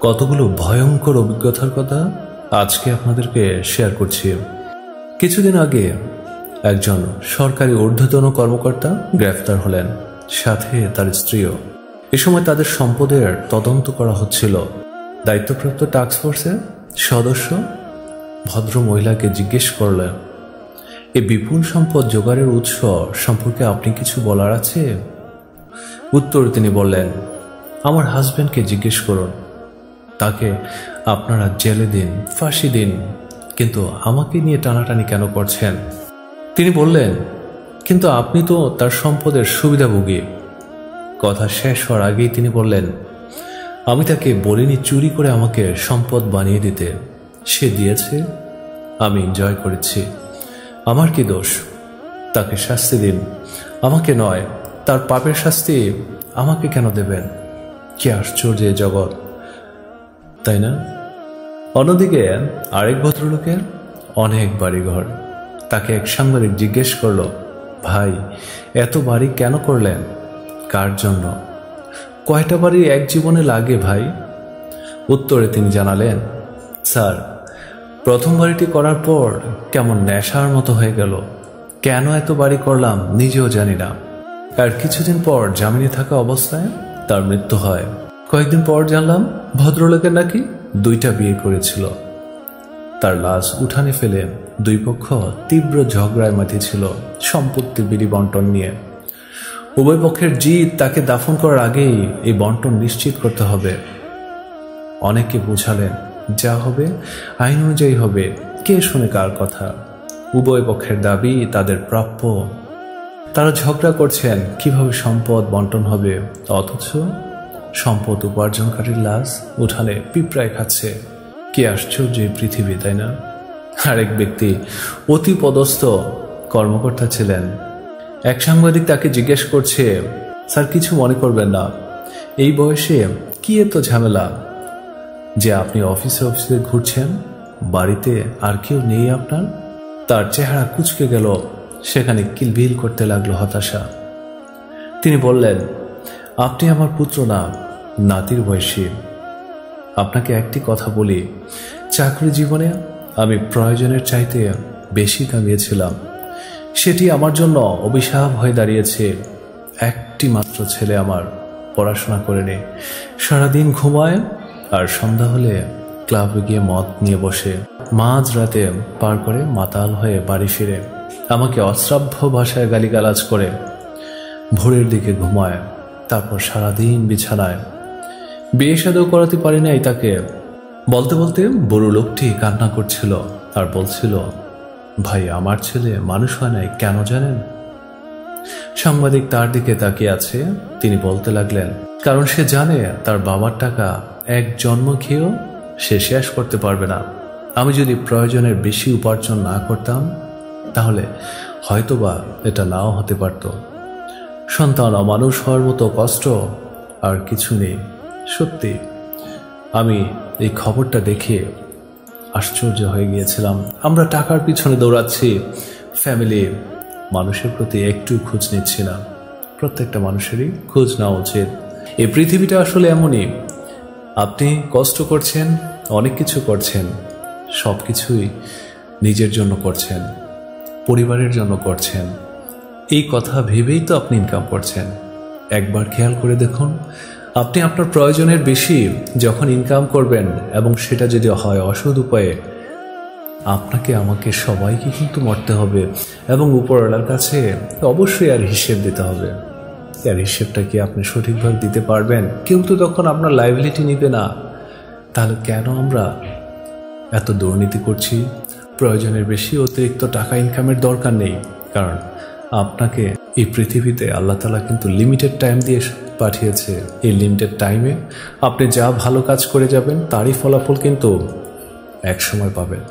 কতগুলো ভয়ঙ্কর অভিজ্ঞতার কথা আজকে আপনাদেরকে শেয়ার করছি। কিছুদিন আগে একজন সরকারি ঊর্ধ্বতন কর্মকর্তা গ্রেফতার হলেন, সাথে তার স্ত্রীও। এ সময় তাদের সম্পদের তদন্ত করা হচ্ছিল। দায়িত্বপ্রাপ্ত টাস্কফোর্সের সদস্য ভদ্র মহিলাকে জিজ্ঞেস করলেন, এই বিপুল সম্পদ জোগাড়ের উৎস সম্পর্কে আপনি কিছু বলার আছে? উত্তরে তিনি বললেন, আমার হাজব্যান্ডকে জিজ্ঞেস করুন, তাকে আপনারা জেলে দিন, ফাঁসি দিন, কিন্তু আমাকে নিয়ে টানাটানি কেন করছেন? তিনি বললেন, কিন্তু আপনি তো তার সম্পদের সুবিধাভোগী। কথা শেষ হওয়ার আগেই তিনি বললেন, আমি তাকে বলিনি চুরি করে আমাকে সম্পদ বানিয়ে দিতে, সে দিয়েছে, আমি এনজয় করেছি, আমার কি দোষ? তাকে শাস্তি দিন, আমাকে নয়। তার পাপের শাস্তি আমাকে কেন দেবেন? কি আশ্চর্য জগৎ, তাই না? অন্যদিকে আরেক ভদ্রলোকের অনেক বাড়িঘর। তাকে এক সাংবাদিক জিজ্ঞেস করল, ভাই এত বাড়ি কেন করলেন, কার জন্য? কয়টা বাড়ি এক জীবনে লাগে ভাই? উত্তরে তিনি জানালেন, স্যার, প্রথম বাড়িটি করার পর কেমন নেশার মতো হয়ে গেল। কেন এত বাড়ি করলাম নিজেও জানি না। আর কিছুদিন পর জামিনে থাকা অবস্থায় তার মৃত্যু হয়। কয়েকদিন পর জানলাম ভদ্রলোকের নাকি 2টা বিয়ে করেছিল। তার লাশ উঠানে ফেলে দুই পক্ষ তীব্র ঝগড়ায় মাতিছিল সম্পত্তি বিলি বন্টন নিয়ে। উভয় পক্ষের জিদ তাকে দাফন করার আগেই এই বন্টন নিশ্চিত করতে হবে। অনেকে বুঝালেন, যা হবে আইন অনুযায়ী হবে, কে শুনে কার কথা? উভয় পক্ষের দাবি তাদের প্রাপ্য। তারা ঝগড়া করছেন কিভাবে সম্পদ বন্টন হবে, অথচ সম্পদ উপার্জনকারীর লাশ উঠানে পিঁপড়ায় খাচ্ছে। কি আশ্চর্য এই পৃথিবী, তাই না? আরেক ব্যক্তি অতি পদস্থ কর্মকর্তা ছিলেন। এক সাংবাদিক তাকে জিজ্ঞেস করছে, স্যার কিছু মনে করবেন না, এই বয়সে কি এত ঝামেলা যে আপনি অফিসে অফিসে ঘুরছেন, বাড়িতে আর কেউ নেই আপনার? তার চেহারা কুঁচকে গেল, সেখানে কিলবিল করতে লাগলো হতাশা। তিনি বললেন, আপনি আমার পুত্র না, নাতির বয়সী। আপনাকে একটি কথা বলি, চাকরি জীবনে আমি প্রয়োজনের চাইতে বেশি কামিয়েছিলাম। সেটি আমার জন্য অভিশাপ হয়ে দাঁড়িয়েছে। একটি মাত্র ছেলে আমার, পড়াশোনা করে নেই, সারাদিন ঘুমায়, আর সন্ধ্যা হলে ক্লাবে গিয়ে মদ নিয়ে বসে, মাঝ রাতে পার করে মাতাল হয়ে বাড়ি ফিরে আমাকে অশ্রাব্য ভাষায় গালিগালাজ করে, ভোরের দিকে ঘুমায়, তারপর সারাদিন বিছানায়। বিয়ে শাদীও করাতে পারি নাই তাকে। বলতে বলতে বুড়ো লোকটি কান্না করছিল আর বলছিল, ভাই আমার ছেলে মানুষ হয় নাই কেন জানেন? সাংবাদিক তার দিকে তাকিয়ে আছে। তিনি বলতে লাগলেন, কারণ সে জানে তার বাবার টাকা এক জন্ম খেয়েও সে শেষ করতে পারবে না। আমি যদি প্রয়োজনের বেশি উপার্জন না করতাম, তাহলে হয়তোবা এটা নাও হতে পারত। সন্তান অমানুষ হওয়ার মতো কষ্ট আর কিছু নেই। সত্যি আমি এই খবরটা দেখে আশ্চর্য হয়ে গিয়েছিলাম। আমরা টাকার পিছনে দৌড়াচ্ছি, ফ্যামিলি মানুষের প্রতি একটু খোঁজ নিচ্ছি না। প্রত্যেকটা মানুষেরই খোঁজ নেওয়া উচিত। এই পৃথিবীটা আসলে এমনই, আপনি কষ্ট করছেন, অনেক কিছু করছেন, সব কিছুই নিজের জন্য করছেন, পরিবারের জন্য করছেন। এই কথা ভেবেই তো আপনি ইনকাম করছেন। একবার খেয়াল করে দেখুন, আপনি আপনার প্রয়োজনের বেশি যখন ইনকাম করবেন, এবং সেটা যদি হয় অসৎ উপায়ে, আপনাকে আমাকে সবাইকে কিন্তু মরতে হবে, এবং উপরওয়ালার কাছে অবশ্যই আর হিসেব দিতে হবে। আর হিসেবটা কি আপনি সঠিকভাবে দিতে পারবেন? কেউ তো তখন আপনার লাইবিলিটি নিবে না। তাহলে কেন আমরা এত দুর্নীতি করছি? প্রয়োজনের বেশি অতিরিক্ত টাকা ইনকামের দরকার নেই, কারণ আপনাকে এই পৃথিবীতে আল্লাহ তাআলা কিন্তু লিমিটেড টাইম দিয়ে পাঠিয়েছে। এই লিমিটেড টাইমে আপনি যা ভালো কাজ করে যাবেন, তারই ফলাফল কিন্তু এক সময় পাবেন।